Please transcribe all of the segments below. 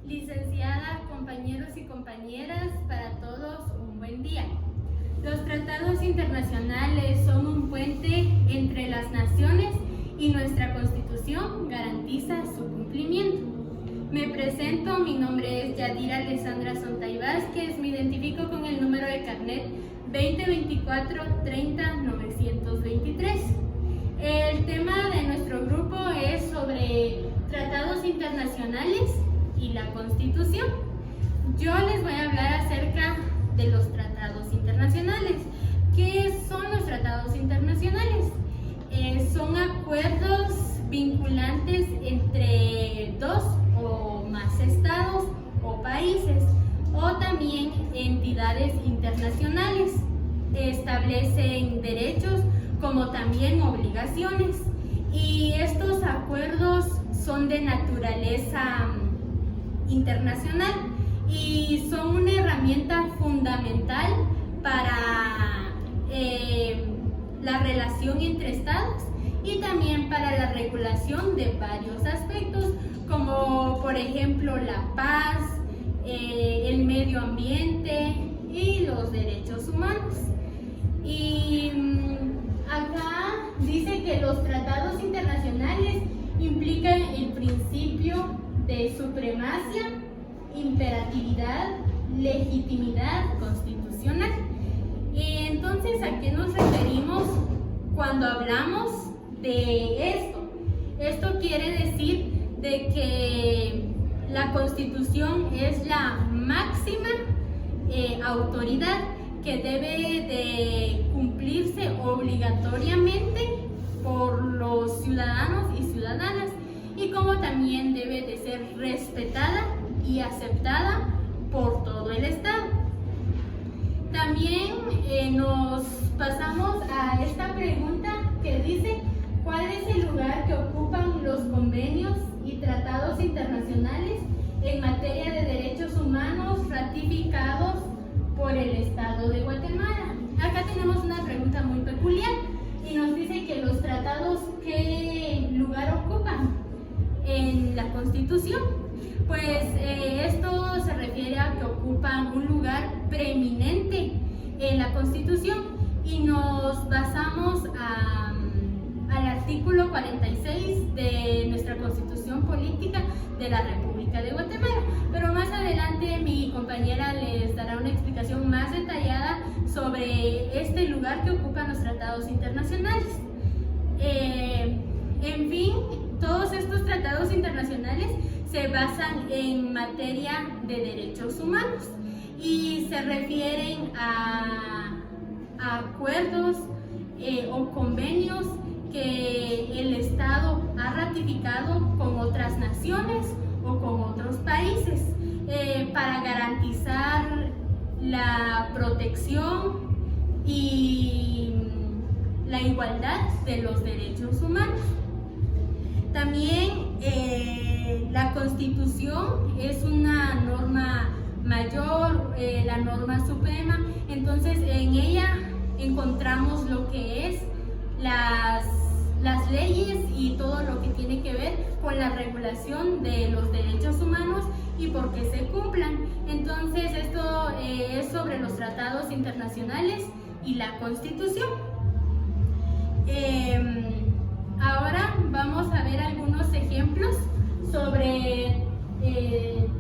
Licenciada, compañeros y compañeras, para todos un buen día. Los tratados internacionales son un puente entre las naciones y nuestra Constitución garantiza su cumplimiento. Me presento, mi nombre es Yadira Alessandra Sontay Vázquez, me identifico con el número de carnet 2024-30-923. El tema de nuestro grupo es sobre tratados internacionales y la Constitución. Yo les voy a hablar acerca de los tratados internacionales. ¿Qué son los tratados internacionales? Son acuerdos vinculantes entre dos o más estados o países, o también entidades internacionales. Establecen derechos como también obligaciones, y estos acuerdos son de naturaleza internacional y son una herramienta fundamental para la relación entre estados y también para la regulación de varios aspectos, como por ejemplo la paz, el medio ambiente y los derechos humanos. Y acá dice que los tratados internacionales implican el principio de supremacía, imperatividad, legitimidad constitucional. Y entonces, ¿a qué nos referimos cuando hablamos de esto? Esto quiere decir de que la Constitución es la máxima autoridad que debe de cumplirse obligatoriamente por los ciudadanos y ciudadanas, y como también debe de ser respetada y aceptada por todo el Estado. También nos pasamos a esta pregunta que dice: ¿cuál es el lugar que ocupan los convenios y tratados internacionales en materia de derechos humanos ratificados por el Estado de Guatemala? Acá tenemos una pregunta muy peculiar y nos dice que los tratados, ¿qué lugar ocupan en la Constitución? Pues esto se refiere a que ocupan un lugar preeminente en la Constitución, y nos basamos al artículo 46 de nuestra Constitución Política de la República de Guatemala. Pero más adelante mi compañera les dará una explicación más detallada sobre este lugar que ocupan los tratados internacionales. En fin, todos estos tratados internacionales se basan en materia de derechos humanos y se refieren a acuerdos o convenios que el Estado ha ratificado con otras naciones o con otros países para garantizar la protección y la igualdad de los derechos humanos. También la Constitución es una norma mayor, la norma suprema. Entonces en ella encontramos lo que es las leyes y todo lo que tiene que ver con la regulación de los derechos humanos y por qué se cumplan. Entonces esto es sobre los tratados internacionales y la Constitución. Ahora vamos a ver algunos ejemplos sobre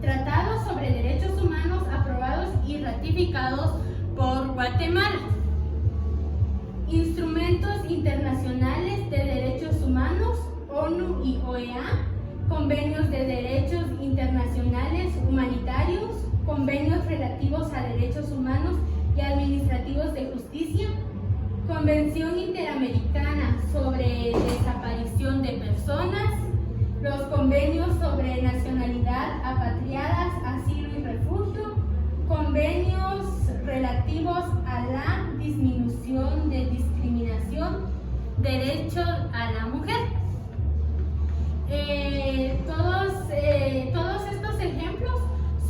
tratados sobre derechos humanos aprobados y ratificados por Guatemala. Instrumentos internacionales de derechos humanos, ONU y OEA, convenios de derechos internacionales humanitarios, convenios relativos a derechos humanos y administrativos de justicia, Convención Interamericana sobre desaparición de personas, los convenios sobre nacionalidad, apatriadas, asilo y refugio, convenios relativos a la disminución de discriminación, derecho a la mujer. Todos estos ejemplos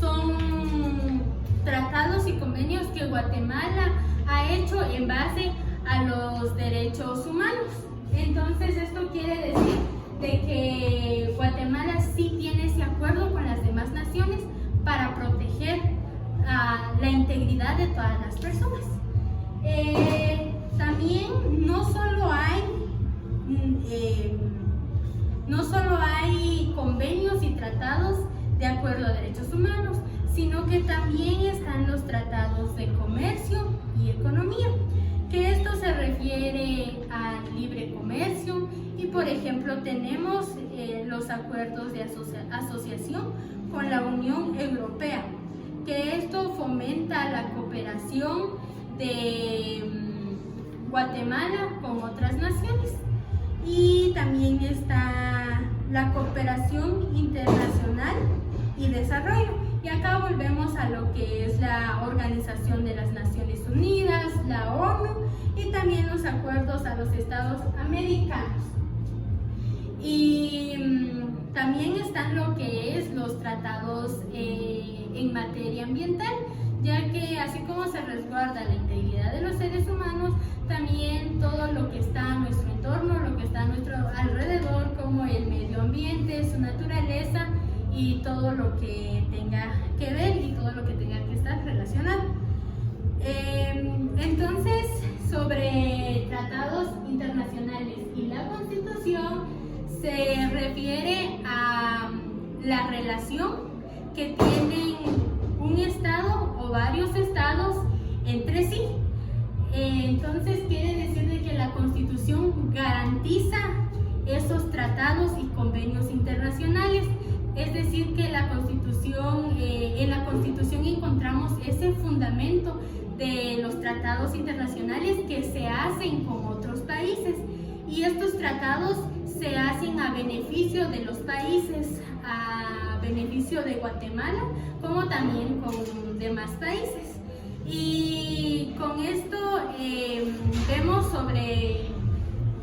son tratados y convenios que Guatemala ha hecho en base a los derechos humanos. Entonces esto quiere decir de que Guatemala sí tiene ese acuerdo con las demás naciones todas las personas. También no solo hay convenios y tratados de acuerdo a derechos humanos, sino que también están los tratados de comercio y economía, que esto se refiere al libre comercio y, por ejemplo, tenemos los acuerdos de asociación con la Unión Europea, que esto fomenta la cooperación de Guatemala con otras naciones. Y también está la cooperación internacional y desarrollo. Y acá volvemos a lo que es la Organización de las Naciones Unidas, la ONU, y también los acuerdos a los Estados americanos. Y también están lo que es los tratados en materia ambiental, ya que así como se resguarda la integridad de los seres humanos, también todo lo que está a nuestro entorno, lo que está a nuestro alrededor, como el medio ambiente, su naturaleza y todo lo que tenga que ver y todo lo que tenga que estar relacionado. Entonces, sobre tratados internacionales y la Constitución, se refiere a la relación que tienen un estado o varios estados entre sí. Entonces quiere decir de que la Constitución garantiza esos tratados y convenios internacionales. Es decir, que la Constitución, en la Constitución encontramos ese fundamento de los tratados internacionales que se hacen con otros países, y estos tratados se hacen a beneficio de los países, a beneficio de Guatemala, como también con demás países. Y con esto vemos sobre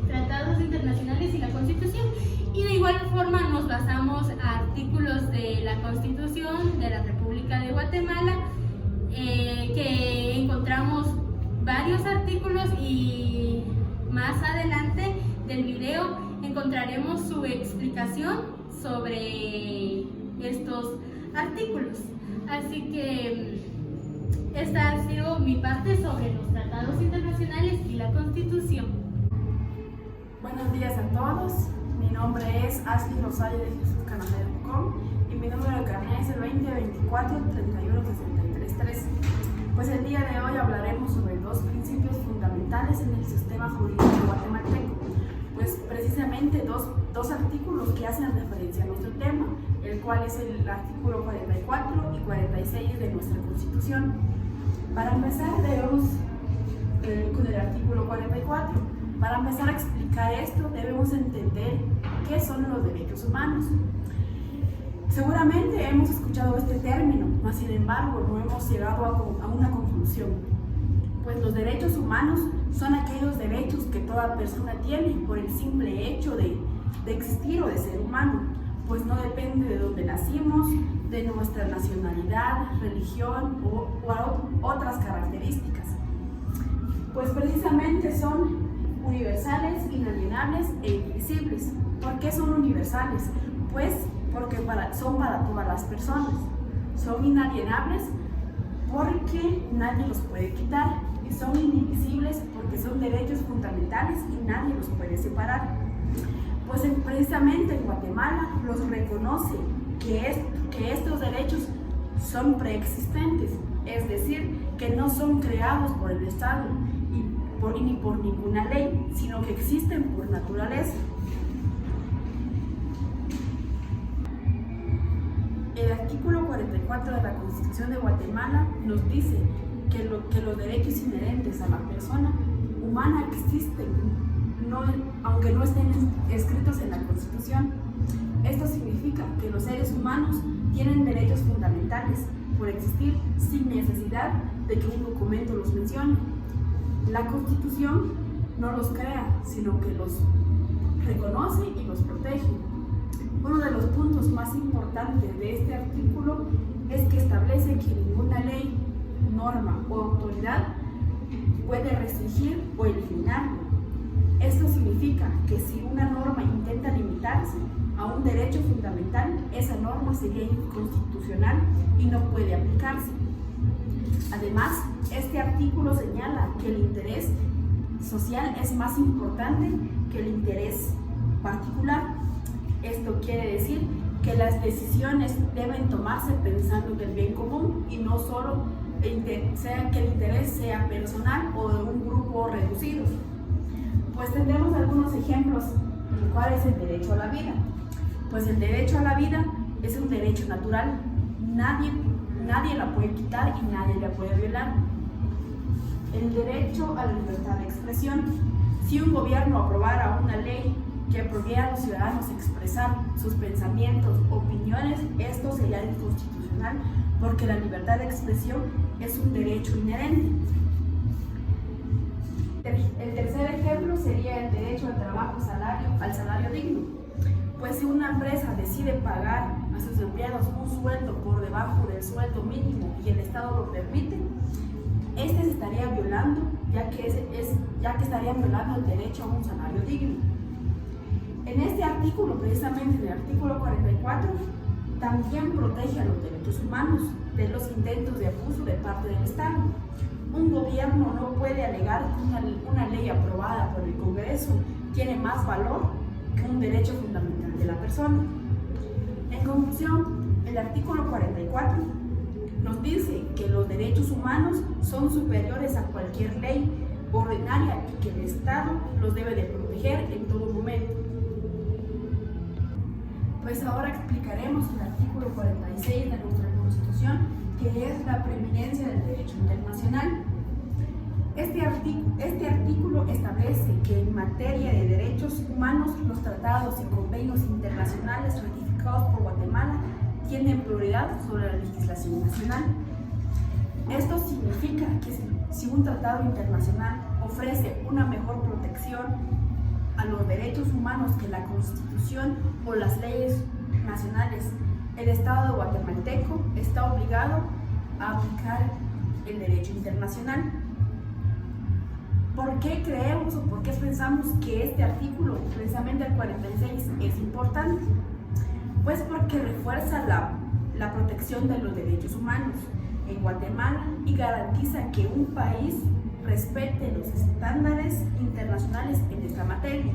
tratados internacionales y la Constitución, y de igual forma nos basamos a artículos de la Constitución de la República de Guatemala, que encontramos varios artículos, y más adelante del video encontraremos su explicación sobre estos artículos. Así que esta ha sido mi parte sobre los tratados internacionales y la Constitución. Buenos días a todos. Mi nombre es Ashley Rosario de Jesús Canadá Pucón y mi número de carnet es el 2024-31633. Pues el día de hoy hablaremos sobre dos principios fundamentales en el sistema jurídico guatemalteco. Pues precisamente dos artículos que hacen referencia a nuestro tema, el cual es el artículo 44 y 46 de nuestra Constitución. Para empezar, debemos con el artículo 44. Para empezar a explicar esto, debemos entender qué son los derechos humanos. Seguramente hemos escuchado este término, mas sin embargo no hemos llegado a una conclusión. Pues los derechos humanos son aquellos derechos que toda persona tiene por el simple hecho de existir o de ser humano, pues no depende de dónde nacimos, de nuestra nacionalidad, religión o otras características. Pues precisamente son universales, inalienables e indivisibles. ¿Por qué son universales? Pues porque son para todas las personas. Son inalienables porque nadie los puede quitar, y son indivisibles porque son derechos fundamentales y nadie los puede separar. Pues precisamente en Guatemala los reconoce que estos derechos son preexistentes, es decir, que no son creados por el Estado ni por ninguna ley, sino que existen por naturaleza. El artículo 44 de la Constitución de Guatemala nos dice que los derechos inherentes a la persona humana existen, aunque no estén escritos en la Constitución. Esto significa que los seres humanos tienen derechos fundamentales por existir sin necesidad de que un documento los mencione. La Constitución no los crea, sino que los reconoce y los protege. Uno de los puntos más importantes de este artículo es que establece que ninguna ley, norma o autoridad puede restringir o eliminarlo. Esto significa que si una norma intenta limitarse a un derecho fundamental, esa norma sería inconstitucional y no puede aplicarse. Además, este artículo señala que el interés social es más importante que el interés particular. Esto quiere decir que las decisiones deben tomarse pensando en el bien común y no solo sea que el interés sea personal o de un grupo reducido. Pues tendremos algunos ejemplos de cuál es el derecho a la vida. Pues el derecho a la vida es un derecho natural. Nadie la puede quitar y nadie la puede violar. El derecho a la libertad de expresión. Si un gobierno aprobara una ley que prohíba a los ciudadanos expresar sus pensamientos, opiniones, esto sería inconstitucional porque la libertad de expresión es un derecho inherente. El tercer ejemplo sería el derecho al trabajo, al salario digno. Pues si una empresa decide pagar a sus empleados un sueldo por debajo del sueldo mínimo y el Estado lo permite, este se estaría violando, ya que estaría violando el derecho a un salario digno. En este artículo, precisamente en el artículo 44, también protege a los derechos humanos de los intentos de abuso de parte del Estado. Un gobierno no puede alegar que una ley aprobada por el Congreso tiene más valor que un derecho fundamental de la persona. En conclusión, el artículo 44 nos dice que los derechos humanos son superiores a cualquier ley ordinaria y que el Estado los debe de proteger en todo momento. Pues ahora explicaremos el artículo 46 de nuestra Constitución, que es la preeminencia del derecho internacional. Este artículo establece que en materia de derechos humanos, los tratados y convenios internacionales ratificados por Guatemala tienen prioridad sobre la legislación nacional. Esto significa que si un tratado internacional ofrece una mejor protección a los derechos humanos que la Constitución o las leyes nacionales, el Estado guatemalteco está obligado a aplicar el derecho internacional. ¿Por qué creemos o por qué pensamos que este artículo, precisamente el 46, es importante? Pues porque refuerza la protección de los derechos humanos en Guatemala y garantiza que un país respete los estándares internacionales en esta materia.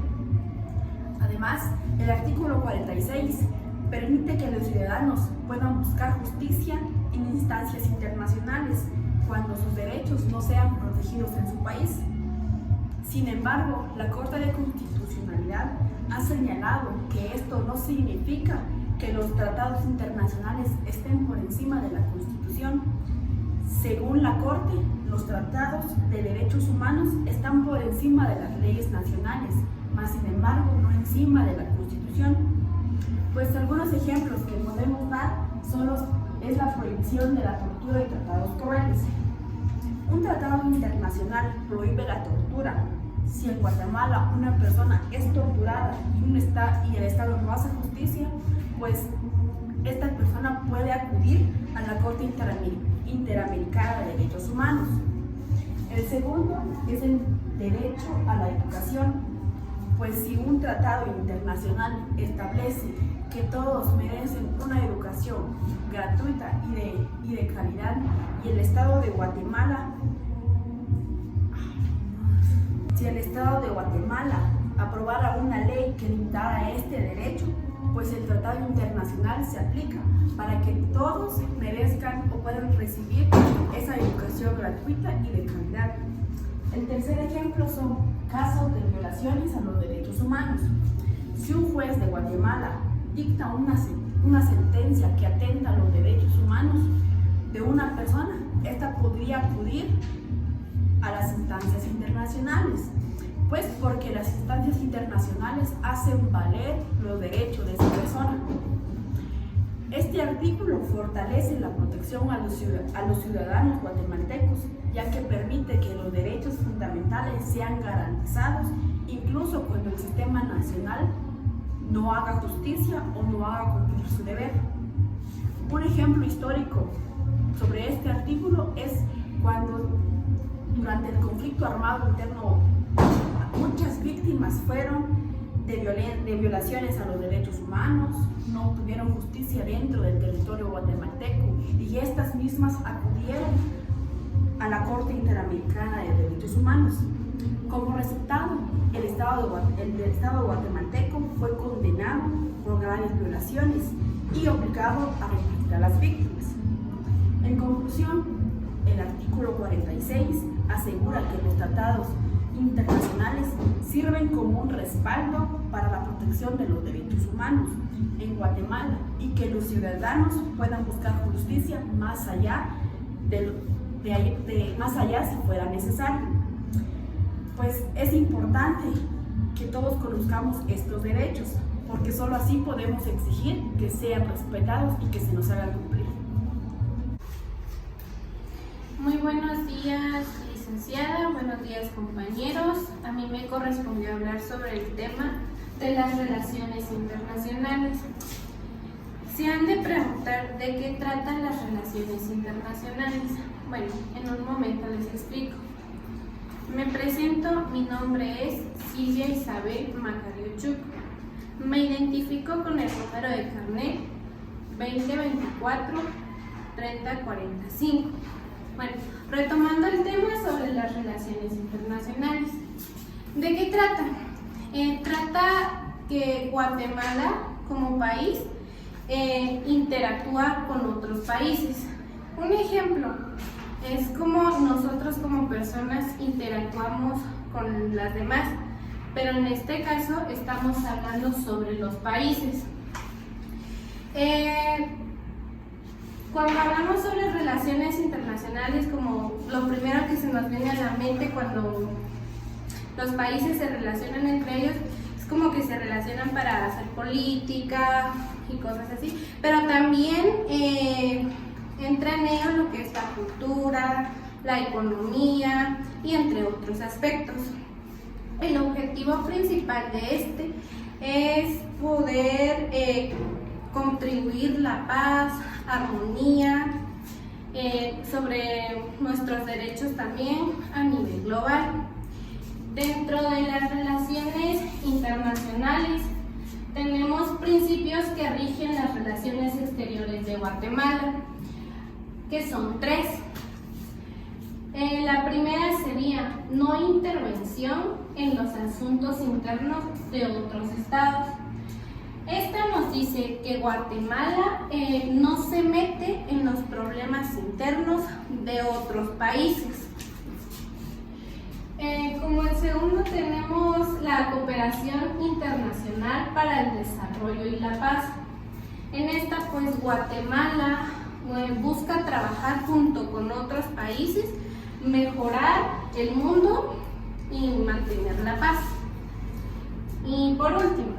Además, el artículo 46 permite que los ciudadanos puedan buscar justicia en instancias internacionales cuando sus derechos no sean protegidos en su país. Sin embargo, la Corte de Constitucionalidad ha señalado que esto no significa que los tratados internacionales estén por encima de la Constitución. Según la Corte, los tratados de derechos humanos están por encima de las leyes nacionales, mas sin embargo no encima de la Constitución. Pues algunos ejemplos que podemos dar es la prohibición de la tortura y tratados crueles. Un tratado internacional prohíbe la tortura. Si en Guatemala una persona es torturada y el Estado no hace justicia, pues esta persona puede acudir a la Corte Interamericana de Derechos Humanos. El segundo es el derecho a la educación, pues si un tratado internacional establece que todos merecen una educación gratuita y de calidad, y el Estado de Guatemala, si el Estado de Guatemala aprobara una ley que limitara este derecho, pues el tratado internacional se aplica para que todos merezcan o puedan recibir esa educación gratuita y de calidad. El tercer ejemplo son casos de violaciones a los derechos humanos. Si un juez de Guatemala dicta una sentencia que atenta a los derechos humanos de una persona, esta podría acudir a las instancias internacionales, pues porque las instancias internacionales hacen valer los derechos de esa persona. Este artículo fortalece la protección a los ciudadanos guatemaltecos, ya que permite que los derechos fundamentales sean garantizados, incluso cuando el sistema nacional no haga justicia o no haga cumplir su deber. Un ejemplo histórico sobre este artículo es cuando durante el conflicto armado interno muchas víctimas fueron de violaciones a los derechos humanos, no tuvieron justicia dentro del territorio guatemalteco y y estas mismas acudieron a la Corte Interamericana de Derechos Humanos. Como resultado, el Estado guatemalteco fue condenado por graves violaciones y obligado a repartir a las víctimas. En conclusión, el artículo 46 asegura que los tratados internacionales sirven como un respaldo para la protección de los derechos humanos en Guatemala y que los ciudadanos puedan buscar justicia más allá más allá si fuera necesario. Pues es importante que todos conozcamos estos derechos, porque solo así podemos exigir que sean respetados y que se nos hagan cumplir. Muy buenos días, licenciada. Buenos días, compañeros. A mí me correspondió hablar sobre el tema de las relaciones internacionales. Se han de preguntar de qué tratan las relaciones internacionales. Bueno, en un momento les explico. Me presento, mi nombre es Silvia Isabel Macariochuk. Me identifico con el número de carnet 2024-3045. Bueno, retomando el tema sobre las relaciones internacionales. ¿De qué trata? Trata que Guatemala como país interactúa con otros países. Un ejemplo es como nosotros como personas interactuamos con las demás, pero en este caso estamos hablando sobre los países. Cuando hablamos sobre relaciones internacionales, como lo primero que se nos viene a la mente cuando los países se relacionan entre ellos, es como que se relacionan para hacer política y cosas así, pero también entra en ello lo que es la cultura, la economía y entre otros aspectos. El objetivo principal de este es poder contribuir la paz, armonía, sobre nuestros derechos también a nivel global. Dentro de las relaciones internacionales tenemos principios que rigen las relaciones exteriores de Guatemala, que son 3. La primera sería no intervención en los asuntos internos de otros estados. Esta nos dice que Guatemala no se mete en los problemas internos de otros países. Como el segundo tenemos la cooperación internacional para el desarrollo y la paz. En esta pues Guatemala busca trabajar junto con otros países, mejorar el mundo y mantener la paz. Y por último,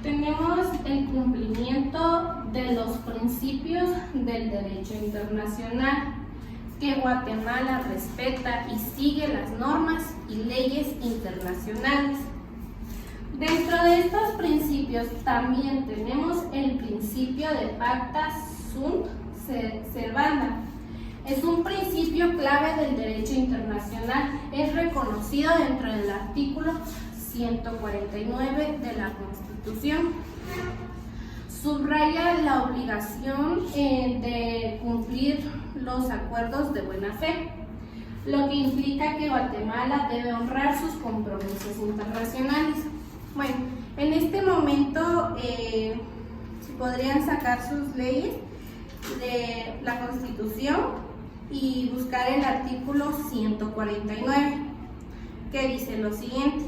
tenemos el cumplimiento de los principios del derecho internacional, que Guatemala respeta y sigue las normas y leyes internacionales. Dentro de estos principios también tenemos el principio de pacta sunt servanda. Es un principio clave del derecho internacional, es reconocido dentro del artículo 149 de la Constitución. Subraya la obligación de cumplir los acuerdos de buena fe, lo que implica que Guatemala debe honrar sus compromisos internacionales. Bueno, en este momento podrían sacar sus leyes de la Constitución y buscar el artículo 149, que dice lo siguiente: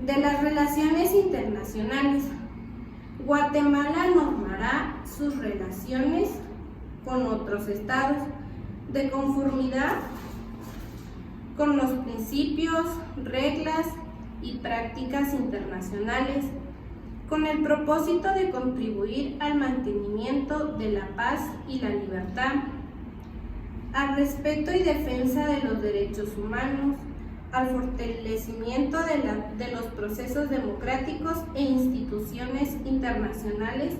de las relaciones internacionales, Guatemala normará sus relaciones con otros estados de conformidad con los principios, reglas y prácticas internacionales, con el propósito de contribuir al mantenimiento de la paz y la libertad, al respeto y defensa de los derechos humanos, al fortalecimiento de los procesos democráticos e instituciones internacionales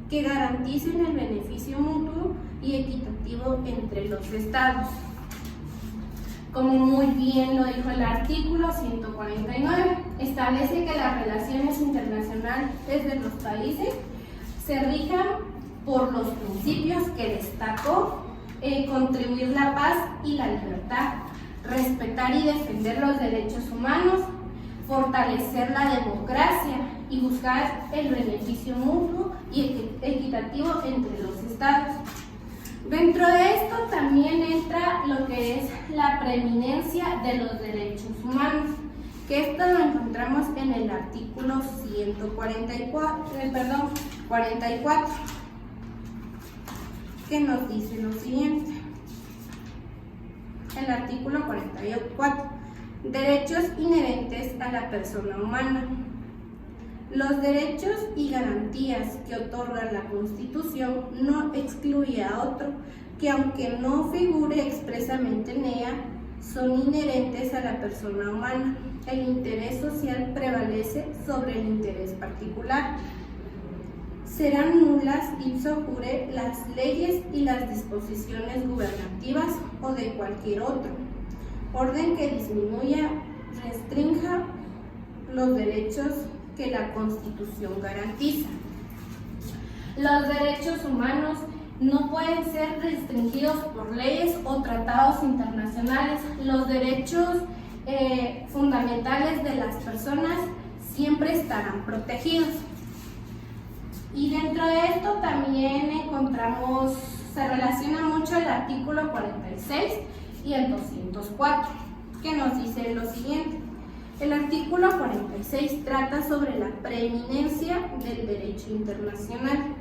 que garanticen el beneficio mutuo y equitativo entre los estados. Como muy bien lo dijo el artículo 149, establece que las relaciones internacionales de los países se rijan por los principios que destacó: contribuir la paz y la libertad, respetar y defender los derechos humanos, fortalecer la democracia y buscar el beneficio mutuo y equitativo entre los estados. Dentro de esto también entra lo que es la preeminencia de los derechos humanos, que esto lo encontramos en el artículo 44, que nos dice lo siguiente. El artículo 44. Derechos inherentes a la persona humana. Los derechos y garantías que otorga la Constitución no excluye a otro, que aunque no figure expresamente en ella, son inherentes a la persona humana. El interés social prevalece sobre el interés particular. Serán nulas ipso jure las leyes y las disposiciones gubernativas o de cualquier otro orden que disminuya, restrinja los derechos que la Constitución garantiza. Los derechos humanos no pueden ser restringidos por leyes o tratados internacionales. Los derechos fundamentales de las personas siempre estarán protegidos. Y dentro de esto también encontramos, se relaciona mucho el artículo 46 y el 204, que nos dice lo siguiente. El artículo 46 trata sobre la preeminencia del derecho internacional.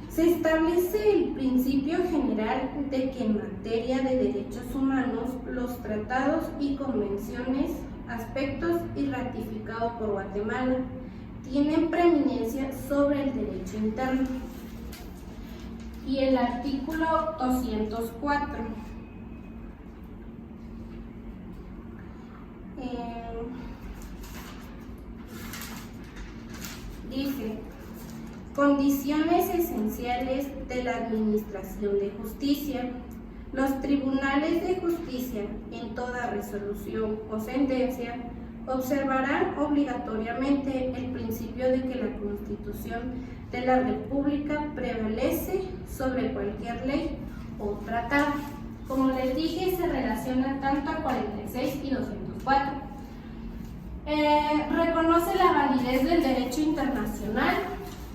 Se establece el principio general de que en materia de derechos humanos los tratados y convenciones, aspectos y ratificados por Guatemala, tienen preeminencia sobre el derecho interno. Y el artículo 204 dice: condiciones esenciales de la administración de justicia. Los tribunales de justicia, en toda resolución o sentencia, observarán obligatoriamente el principio de que la Constitución de la República prevalece sobre cualquier ley o tratado. Como les dije, se relaciona tanto a 46 y 204. Reconoce la validez del derecho internacional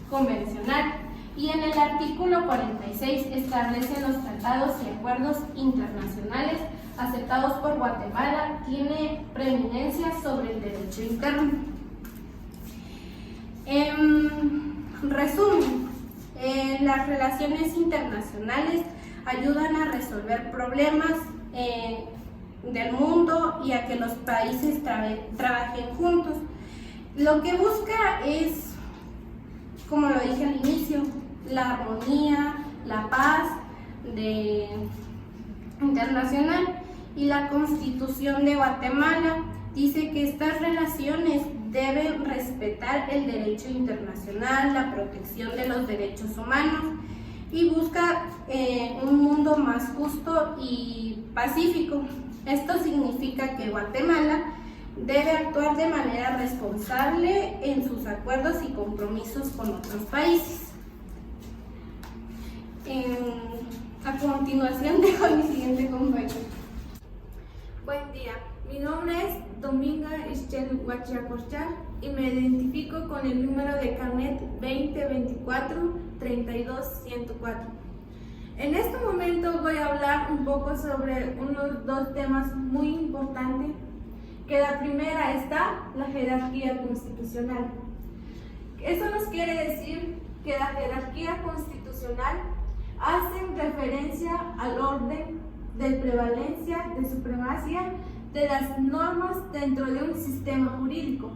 convencional, y en el artículo 46 establece los tratados y acuerdos internacionales aceptados por Guatemala, tiene preeminencia sobre el derecho interno. Resumen, las relaciones internacionales ayudan a resolver problemas del mundo y a que los países trabajen juntos. Lo que busca es, como lo dije al inicio, la armonía, la paz internacional. Y la Constitución de Guatemala dice que estas relaciones deben respetar el derecho internacional, la protección de los derechos humanos, y busca un mundo más justo y pacífico. Esto significa que Guatemala debe actuar de manera responsable en sus acuerdos y compromisos con otros países. A continuación dejo a mi siguiente compañero. Buen día, mi nombre es Dominga Ischel Huachiacorchá y me identifico con el número de carnet 2024-32104. En este momento voy a hablar un poco sobre unos dos temas muy importantes, que la primera está la jerarquía constitucional. Eso nos quiere decir que la jerarquía constitucional hace referencia al orden de prevalencia, de supremacía de las normas dentro de un sistema jurídico.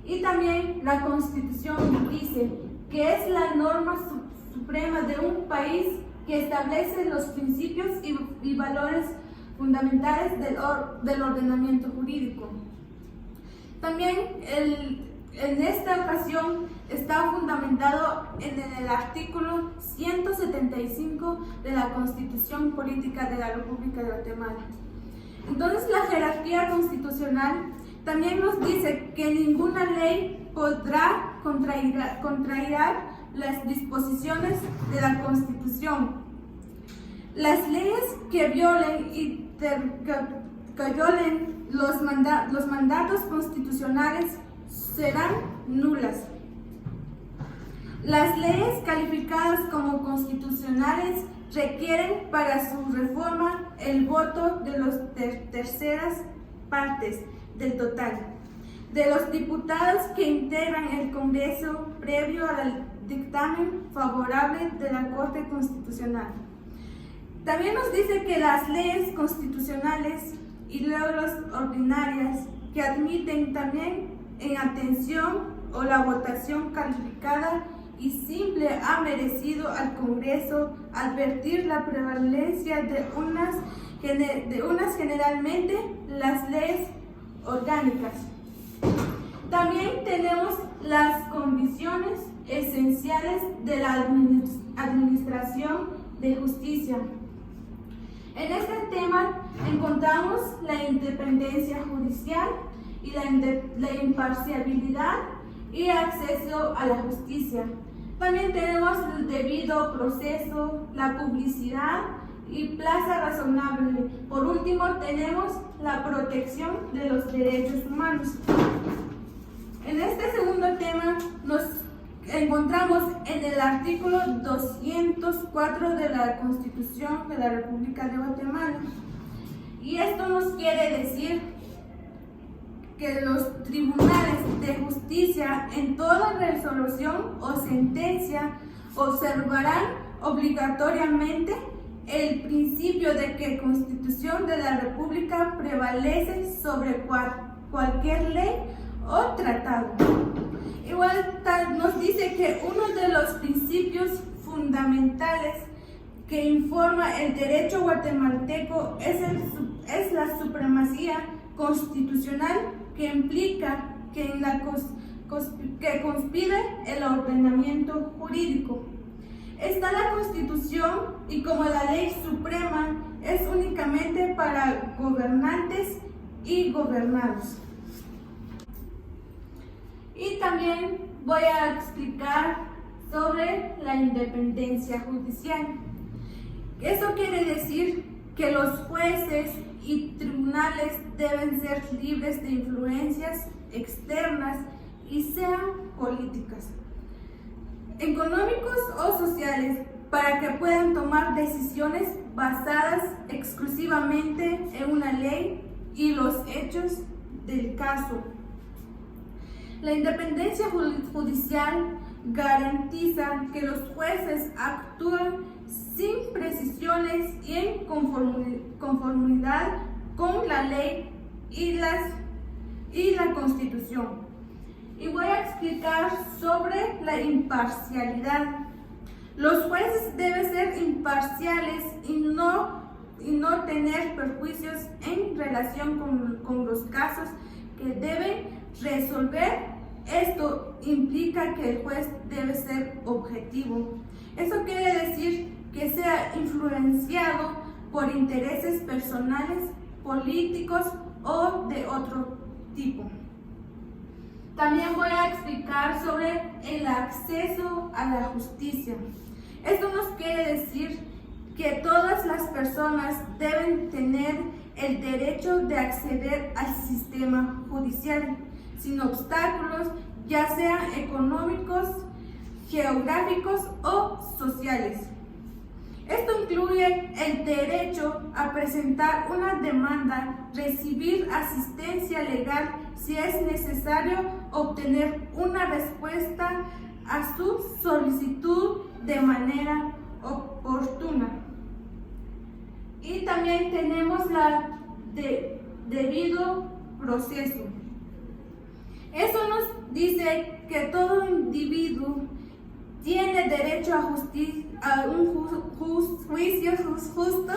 Y también la Constitución dice que es la norma suprema de un país que establece los principios y valores fundamentales del ordenamiento jurídico. También en esta ocasión está fundamentado en el artículo 175 de la Constitución Política de la República de Guatemala. Entonces, la jerarquía constitucional también nos dice que ninguna ley podrá contrariar las disposiciones de la Constitución. Las leyes que violen los mandatos constitucionales serán nulas. Las leyes calificadas como constitucionales requieren para su reforma el voto de las terceras partes del total de los diputados que integran el Congreso previo al dictamen favorable de la Corte Constitucional. También nos dice que las leyes constitucionales y leyes ordinarias que admiten también en atención o la votación calificada y simple ha merecido al Congreso advertir la prevalencia de unas generalmente las leyes orgánicas. También tenemos las condiciones esenciales de la administración de justicia. En este tema encontramos la independencia judicial y la imparcialidad y acceso a la justicia. También tenemos el debido proceso, la publicidad y plaza razonable. Por último, tenemos la protección de los derechos humanos. En este segundo tema nos encontramos en el artículo 204 de la Constitución de la República de Guatemala. Y esto nos quiere decir que los tribunales de justicia en toda resolución o sentencia observarán obligatoriamente el principio de que la Constitución de la República prevalece sobre cualquier ley o tratado. Igual nos dice que uno de los principios fundamentales que informa el derecho guatemalteco es la supremacía constitucional, que implica que conspire el ordenamiento jurídico. Está la Constitución y como la ley suprema es únicamente para gobernantes y gobernados. Y también voy a explicar sobre la independencia judicial. Eso quiere decir que los jueces y tribunales deben ser libres de influencias externas y sean políticas, económicos o sociales, para que puedan tomar decisiones basadas exclusivamente en una ley y los hechos del caso. La independencia judicial garantiza que los jueces actúan sin precisiones y en conformidad con la ley y la Constitución. Y voy a explicar sobre la imparcialidad. Los jueces deben ser imparciales y no tener perjuicios en relación con los casos que deben resolver. Esto implica que el juez debe ser objetivo. Eso quiere decir que sea influenciado por intereses personales, políticos o de otro tipo. También voy a explicar sobre el acceso a la justicia. Esto nos quiere decir que todas las personas deben tener el derecho de acceder al sistema judicial sin obstáculos, ya sean económicos, geográficos o sociales. Esto incluye el derecho a presentar una demanda, recibir asistencia legal si es necesario, obtener una respuesta a su solicitud de manera oportuna. Y también tenemos la debido proceso. Eso nos dice que todo individuo tiene derecho a un juicio justo,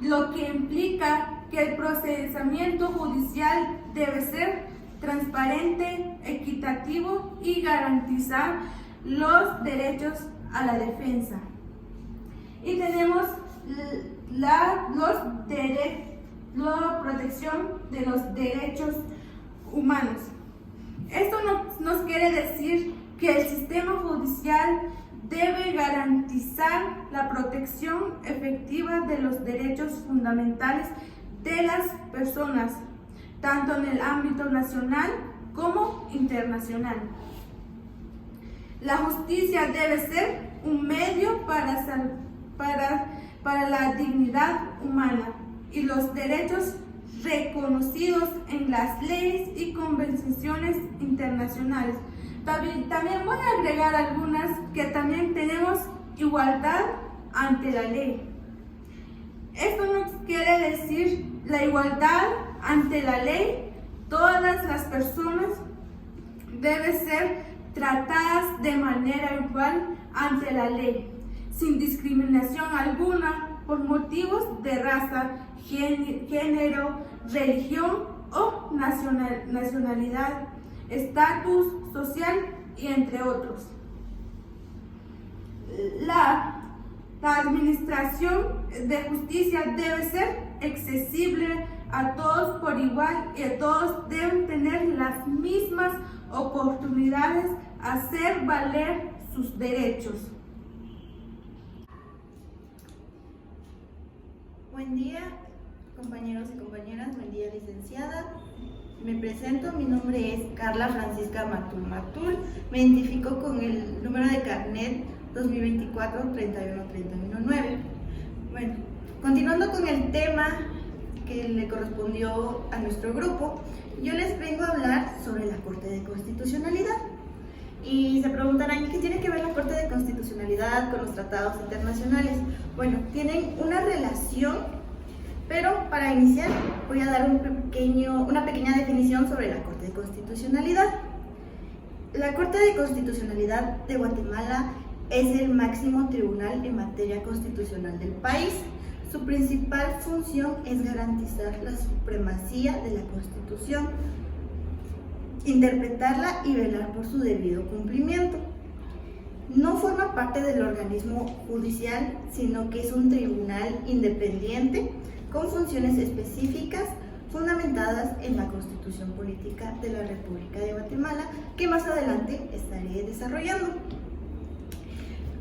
lo que implica que el procesamiento judicial debe ser transparente, equitativo y garantizar los derechos a la defensa. Y tenemos la protección de los derechos humanos. Esto nos quiere decir que el sistema judicial debe garantizar la protección efectiva de los derechos fundamentales de las personas, tanto en el ámbito nacional como internacional. La justicia debe ser un medio para la dignidad humana y los derechos reconocidos en las leyes y convenciones internacionales. También voy a agregar algunas que también tenemos igualdad ante la ley. Esto no quiere decir la igualdad ante la ley. Todas las personas deben ser tratadas de manera igual ante la ley, sin discriminación alguna por motivos de raza, género, religión o nacionalidad, estatus social y entre otros. La administración de justicia debe ser accesible a todos por igual y todos deben tener las mismas oportunidades a hacer valer sus derechos. Buen día, compañeros y compañeras, buen día, licenciada. Me presento, mi nombre es Carla Francisca Matul. Me identifico con el número de carnet 2024-31319. Bueno, continuando con el tema que le correspondió a nuestro grupo, yo les vengo a hablar sobre la Corte de Constitucionalidad. Y se preguntarán, ¿qué tiene que ver la Corte de Constitucionalidad con los tratados internacionales? Bueno, tienen una relación, pero para iniciar voy a dar una pequeña definición sobre la Corte de Constitucionalidad. La Corte de Constitucionalidad de Guatemala es el máximo tribunal en materia constitucional del país. Su principal función es garantizar la supremacía de la Constitución, interpretarla y velar por su debido cumplimiento. No forma parte del organismo judicial, sino que es un tribunal independiente con funciones específicas fundamentadas en la Constitución Política de la República de Guatemala, que más adelante estaré desarrollando.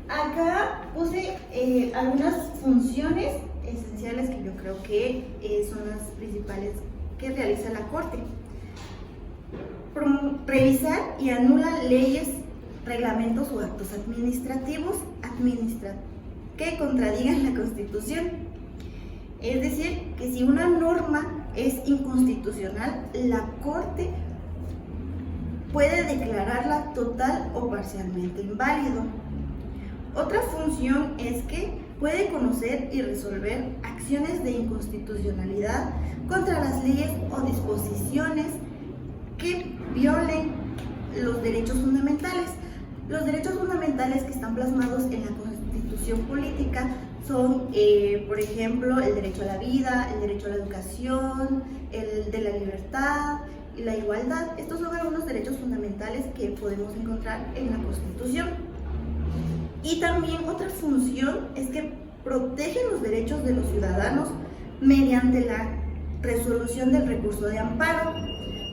Acá puse algunas funciones esenciales que yo creo que son las principales que realiza la Corte. Revisar y anula leyes, reglamentos o actos administrativos que contradigan la Constitución. Es decir, que si una norma es inconstitucional, la Corte puede declararla total o parcialmente inválido. Otra función es que puede conocer y resolver acciones de inconstitucionalidad contra las leyes o disposiciones que violen los derechos fundamentales. Los derechos fundamentales que están plasmados en la Constitución Política son, por ejemplo, el derecho a la vida, el derecho a la educación, el de la libertad y la igualdad. Estos son algunos derechos fundamentales que podemos encontrar en la Constitución. Y también otra función es que protegen los derechos de los ciudadanos mediante la resolución del recurso de amparo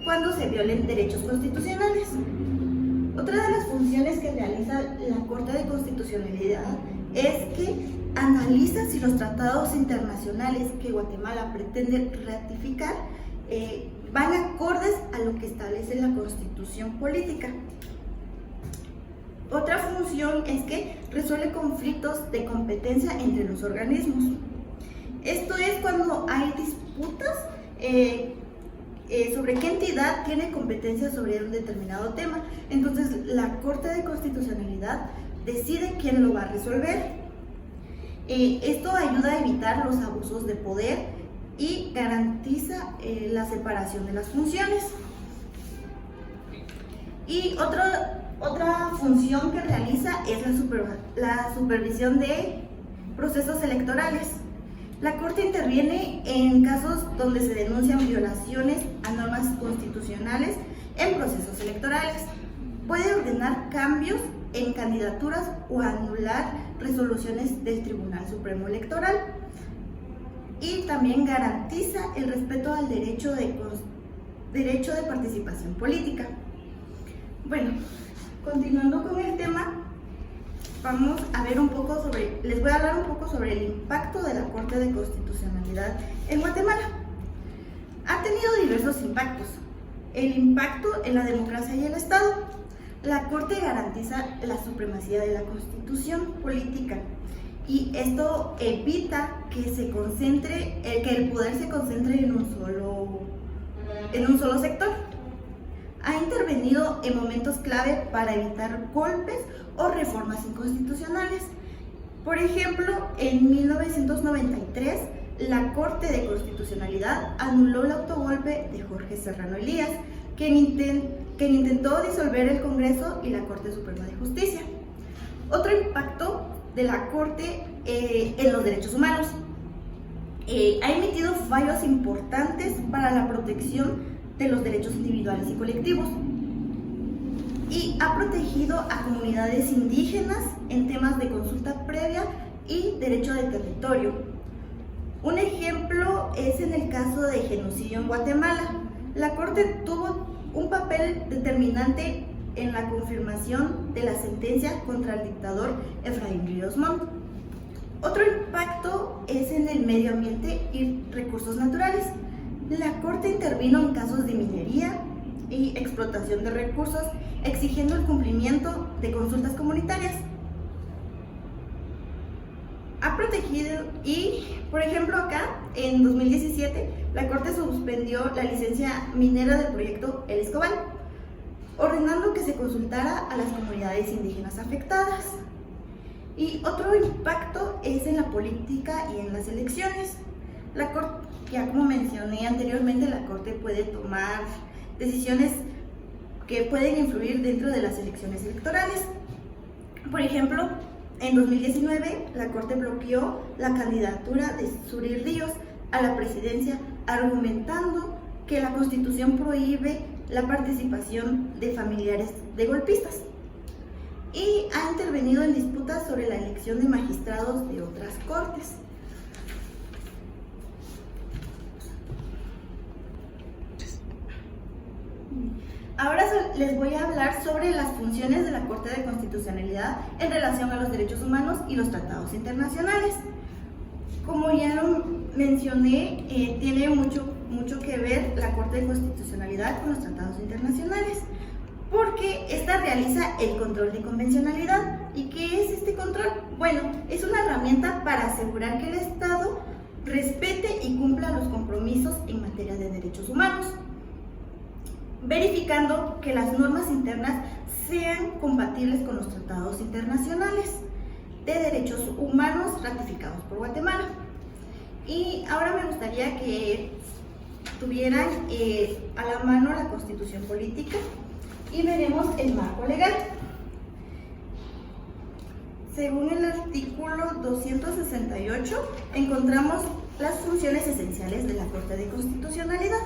cuando se violen derechos constitucionales. Otra de las funciones que realiza la Corte de Constitucionalidad es que analiza si los tratados internacionales que Guatemala pretende ratificar van acordes a lo que establece la Constitución Política. Otra función es que resuelve conflictos de competencia entre los organismos. Esto es cuando hay disputas sobre qué entidad tiene competencia sobre un determinado tema. Entonces, la Corte de Constitucionalidad decide quién lo va a resolver. Esto ayuda a evitar los abusos de poder y garantiza la separación de las funciones. Y otra función que realiza es la supervisión de procesos electorales. La Corte interviene en casos donde se denuncian violaciones a normas constitucionales en procesos electorales. Puede ordenar cambios en candidaturas o anular resoluciones del Tribunal Supremo Electoral. Y también garantiza el respeto al derecho de participación política. Bueno, Continuando con el tema, vamos a ver un poco les voy a hablar un poco sobre el impacto de la Corte de Constitucionalidad en Guatemala. Ha tenido diversos impactos. El impacto en la democracia y el Estado. La Corte garantiza la supremacía de la Constitución política y esto evita que el poder se concentre en un solo sector. Ha intervenido en momentos clave para evitar golpes o reformas inconstitucionales. Por ejemplo, en 1993, la Corte de Constitucionalidad anuló el autogolpe de Jorge Serrano Elías, quien intentó disolver el Congreso y la Corte Suprema de Justicia. Otro impacto de la Corte en los derechos humanos. Ha emitido fallos importantes para la protección de los derechos individuales y colectivos y ha protegido a comunidades indígenas en temas de consulta previa y derecho de territorio. Un ejemplo es en el caso de genocidio en Guatemala. La Corte tuvo un papel determinante en la confirmación de la sentencia contra el dictador Efraín Ríos Montt. Otro impacto es en el medio ambiente y recursos naturales. La Corte intervino en casos de minería y explotación de recursos, exigiendo el cumplimiento de consultas comunitarias. Ha protegido y, por ejemplo, acá en 2017, la Corte suspendió la licencia minera del proyecto El Escobal, ordenando que se consultara a las comunidades indígenas afectadas. Y otro impacto es en la política y en las elecciones. La Corte, ya como mencioné anteriormente, la Corte puede tomar decisiones que pueden influir dentro de las elecciones electorales. Por ejemplo, en 2019, la Corte bloqueó la candidatura de Suri Ríos a la presidencia, argumentando que la Constitución prohíbe la participación de familiares de golpistas. Y ha intervenido en disputas sobre la elección de magistrados de otras cortes. Ahora les voy a hablar sobre las funciones de la Corte de Constitucionalidad en relación a los derechos humanos y los tratados internacionales. Como ya lo mencioné, tiene mucho que ver la Corte de Constitucionalidad con los tratados internacionales, porque esta realiza el control de convencionalidad. ¿Y qué es este control? Bueno, es una herramienta para asegurar que el Estado respete y cumpla los compromisos en materia de derechos humanos, verificando que las normas internas sean compatibles con los tratados internacionales de derechos humanos ratificados por Guatemala. Y ahora me gustaría que tuvieran a la mano la Constitución Política y veremos el marco legal. Según el artículo 268, encontramos las funciones esenciales de la Corte de Constitucionalidad.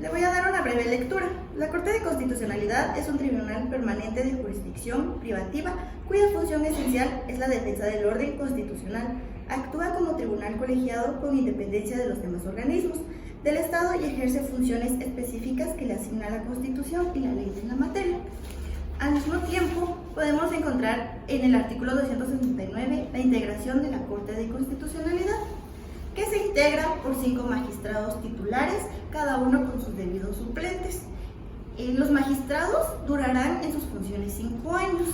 Le voy a dar una breve lectura. La Corte de Constitucionalidad es un tribunal permanente de jurisdicción privativa cuya función esencial es la defensa del orden constitucional. Actúa como tribunal colegiado con independencia de los demás organismos del Estado y ejerce funciones específicas que le asigna la Constitución y la ley en la materia. Al mismo tiempo, podemos encontrar en el artículo 269 la integración de la Corte de Constitucionalidad, que se integra por 5 magistrados titulares, cada uno con sus debidos suplentes. Los magistrados durarán en sus funciones 5 años.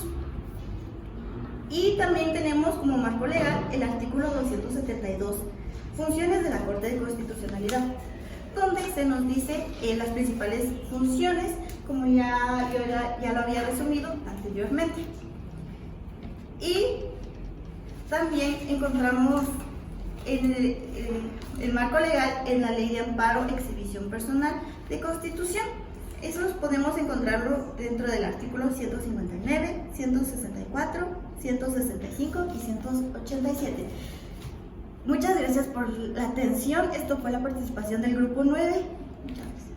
Y también tenemos como marco legal el artículo 272, funciones de la Corte de Constitucionalidad, donde se nos dice las principales funciones, como ya lo había resumido anteriormente. Y también encontramos el marco legal en la Ley de Amparo, Exhibición Personal de Constitución. Eso podemos encontrarlo dentro del artículo 159, 164, 165 y 187. Muchas gracias por la atención. Esto fue la participación del grupo 9. Muchas gracias.